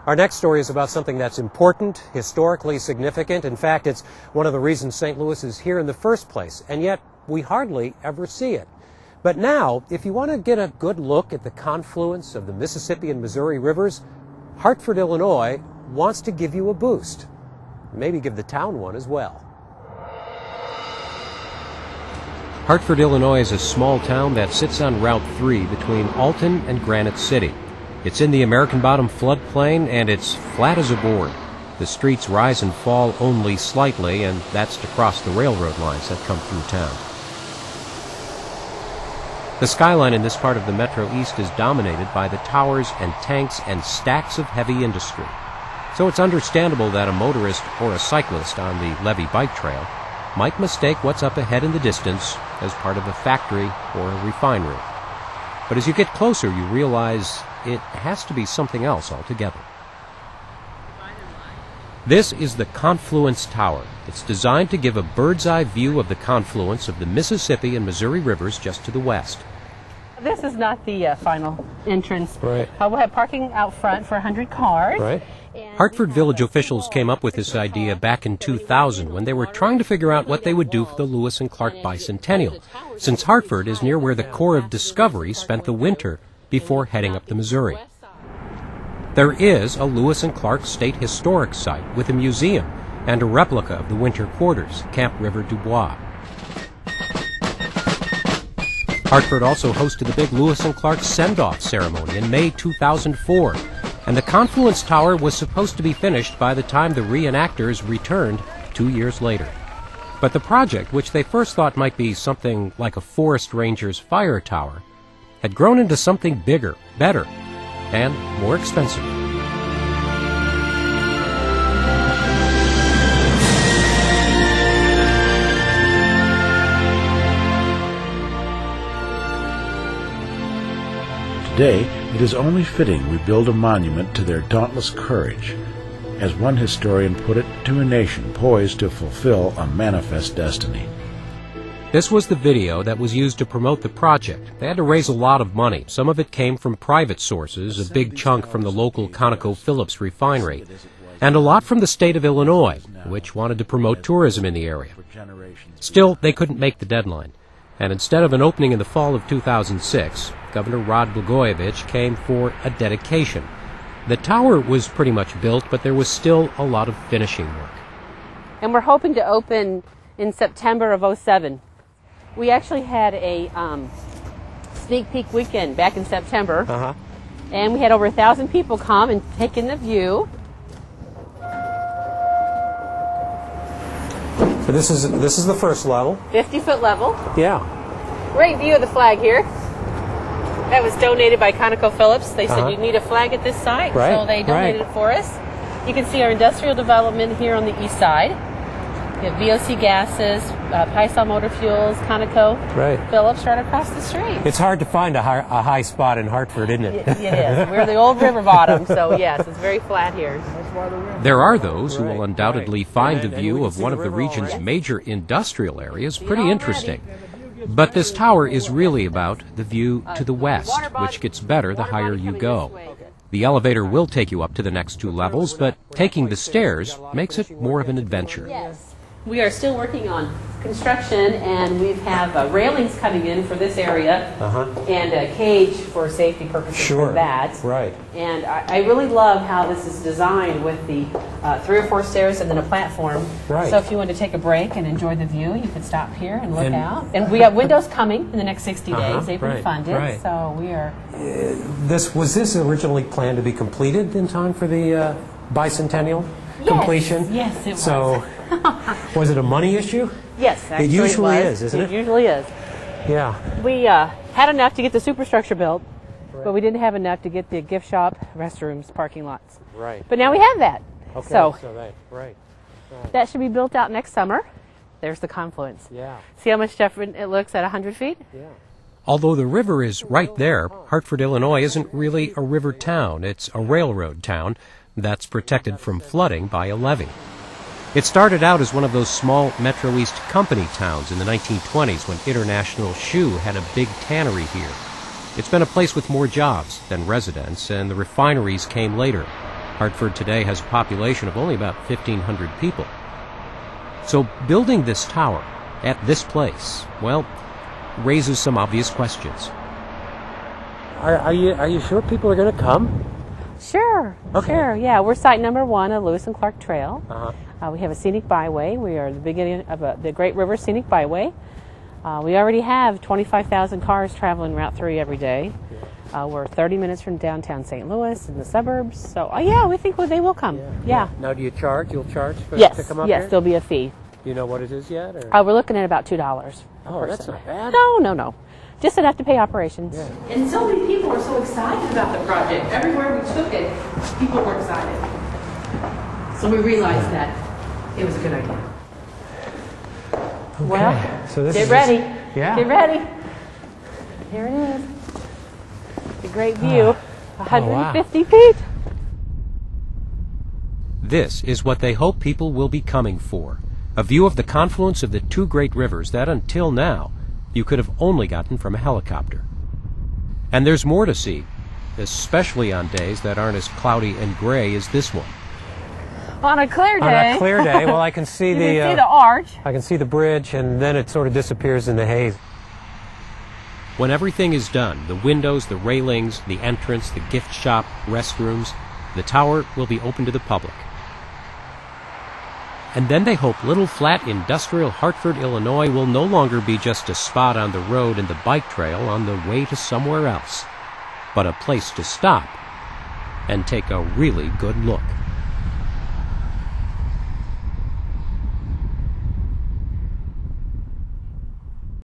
Our next story is about something that's important, historically significant. In fact, it's one of the reasons St. Louis is here in the first place, and yet we hardly ever see it. But now, if you want to get a good look at the confluence of the Mississippi and Missouri rivers, Hartford, Illinois wants to give you a boost. Maybe give the town one as well. Hartford, Illinois is a small town that sits on Route 3 between Alton and Granite City. It's in the American Bottom floodplain, and it's flat as a board. The streets rise and fall only slightly, and that's to cross the railroad lines that come through town. The skyline in this part of the Metro East is dominated by the towers and tanks and stacks of heavy industry. So it's understandable that a motorist or a cyclist on the Levee Bike Trail might mistake what's up ahead in the distance as part of a factory or a refinery. But as you get closer, you realize it has to be something else altogether. This is the Confluence Tower. It's designed to give a bird's-eye view of the confluence of the Mississippi and Missouri rivers just to the west. This is not the final entrance. Right. We'll have parking out front for 100 cars. Right. Hartford Village officials came up with this idea back in 2000 when they were trying to figure out what they would do for the Lewis and Clark Bicentennial, since Hartford is near where the Corps of Discovery spent the winter before heading up the Missouri. There is a Lewis and Clark State Historic Site with a museum and a replica of the winter quarters, Camp River du Bois. Hartford also hosted the big Lewis and Clark send-off ceremony in May 2004, and the Confluence Tower was supposed to be finished by the time the reenactors returned 2 years later. But the project, which they first thought might be something like a forest ranger's fire tower, had grown into something bigger, better, and more expensive. Today, it is only fitting we build a monument to their dauntless courage, as one historian put it, to a nation poised to fulfill a manifest destiny. This was the video that was used to promote the project. They had to raise a lot of money. Some of it came from private sources, a big chunk from the local ConocoPhillips refinery, and a lot from the state of Illinois, which wanted to promote tourism in the area. Still, they couldn't make the deadline, and instead of an opening in the fall of 2006, Governor Rod Blagojevich came for a dedication. The tower was pretty much built, but there was still a lot of finishing work. And we're hoping to open in September of '07. We actually had a sneak peek weekend back in September, and we had over 1,000 people come and take in the view. So this is the first level. 50-foot level. Yeah. Great view of the flag here. That was donated by ConocoPhillips. They said you need a flag at this site, so they donated it for us. You can see our industrial development here on the east side. We have VOC gases, Pison Motor Fuels, ConocoPhillips right across the street. It's hard to find a high spot in Hartford, isn't it? It is. We're the old river bottom, so yes, it's very flat here. There are those who will undoubtedly find a view of one of the region's major industrial areas pretty interesting. But this tower is really about the view to the west, which gets better the higher you go. The elevator will take you up to the next 2 levels, but taking the stairs makes it more of an adventure. Yes. We are still working on construction, and we have railings coming in for this area, and a cage for safety purposes for that. Right. And I really love how this is designed with the 3 or 4 stairs and then a platform. Right. So if you want to take a break and enjoy the view, you could stop here and look out. And we have windows coming in the next 60 days. They've been funded, so we are... Was this originally planned to be completed in time for the Bicentennial completion? Yes, it was. So, was it a money issue? Yes, actually it usually is, isn't it? It usually is. Yeah. We had enough to get the superstructure built, but we didn't have enough to get the gift shop, restrooms, parking lots. Right. But now we have that. Okay. So right. That should be built out next summer. There's the confluence. Yeah. See how much different it looks at 100 feet? Yeah. Although the river is right there, Hartford, Illinois isn't really a river town. It's a railroad town that's protected from flooding by a levee. It started out as one of those small Metro East company towns in the 1920s when International Shoe had a big tannery here. It's been a place with more jobs than residents, and the refineries came later. Hartford today has a population of only about 1,500 people. So building this tower at this place, well, raises some obvious questions. Are you sure people are going to come? Sure. Okay. Sure. Yeah, we're site number 1 of Lewis and Clark Trail. Uh-huh. We have a scenic byway. We are the beginning of the Great River Scenic Byway. We already have 25,000 cars traveling Route 3 every day. We're 30 minutes from downtown St. Louis in the suburbs. So, yeah, we think they will come. Yeah. Now, do you charge? You'll charge to come up Yes, here? there'll be a fee. Do you know what it is yet? Or? We're looking at about $2 per Oh, that's person. not bad. No. Just enough to pay operations. Yeah. And so many people were so excited about the project. Everywhere we took it, people were excited. So we realized that it was a good idea. Okay. Well, so this get is ready. Yeah. Get ready. Here it is. It's a great view. 150 feet. This is what they hope people will be coming for. A view of the confluence of the two great rivers that until now you could have only gotten from a helicopter. And there's more to see, especially on days that aren't as cloudy and gray as this one. On a clear day. On a clear day, well, I can see you can see the arch. I can see the bridge, and then it sort of disappears in the haze. When everything is done, the windows, the railings, the entrance, the gift shop, restrooms, the tower will be open to the public. And then they hope little flat industrial Hartford, Illinois will no longer be just a spot on the road and the bike trail on the way to somewhere else, but a place to stop and take a really good look.